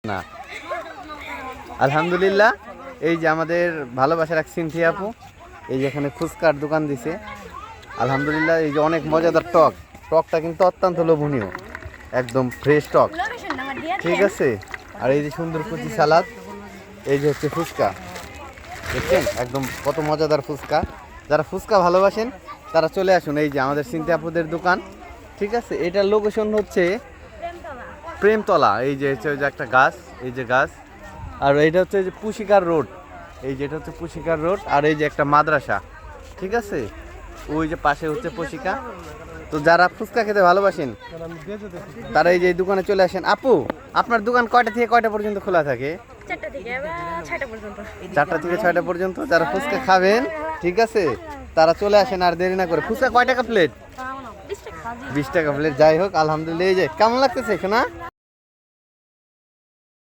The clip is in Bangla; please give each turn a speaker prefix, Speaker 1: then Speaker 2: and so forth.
Speaker 1: না আলহামদুলিল্লাহ। এই যে আমাদের ভালোবাসার এক সিনথি আপু এই যে এখানে ফুচকার দোকান দিছে আলহামদুলিল্লাহ। এই যে অনেক মজাদার টকটা কিন্তু অত্যন্ত লোভনীয়, একদম ফ্রেশ টক, ঠিক আছে। আর এই যে সুন্দর কুচি সালাদ, এই যে হচ্ছে ফুচকা, দেখছেন একদম কত মজাদার ফুচকা। যারা ফুচকা ভালোবাসেন তারা চলে আসুন এই যে আমাদের সিনথি আপুদের দোকান, ঠিক আছে। এটার লোকেশন হচ্ছে প্রেমতলা। এই যে হচ্ছে একটা গাছ, এই যে গাছ। আর এইটা হচ্ছে যে পুশিকার রোড, এই যেটা হচ্ছে পুশিকার রোড। আর এই যে একটা মাদ্রাসা, ঠিক আছে, ওই যে পাশে হচ্ছে পুশিকা। তো যারা ফুচকা খেতে ভালোবাসেন তারা এই যে দোকানে চলে আসেন। আপু, আপনার দোকান কয়টা থেকে কয়টা পর্যন্ত খোলা থাকে?
Speaker 2: 4টা থেকে 6টা পর্যন্ত।
Speaker 1: 4টা থেকে 6টা পর্যন্ত। যারা ফুচকা খাবেন, ঠিক আছে, তারা চলে আসেন আর দেরি না করে। ফুচকা কয় টাকা প্লেট?
Speaker 2: 20 টাকা।
Speaker 1: 20 টাকা প্লেট। যাই হোক আলহামদুলিল্লাহ। এই যে কেমন লাগতেছে শোনা?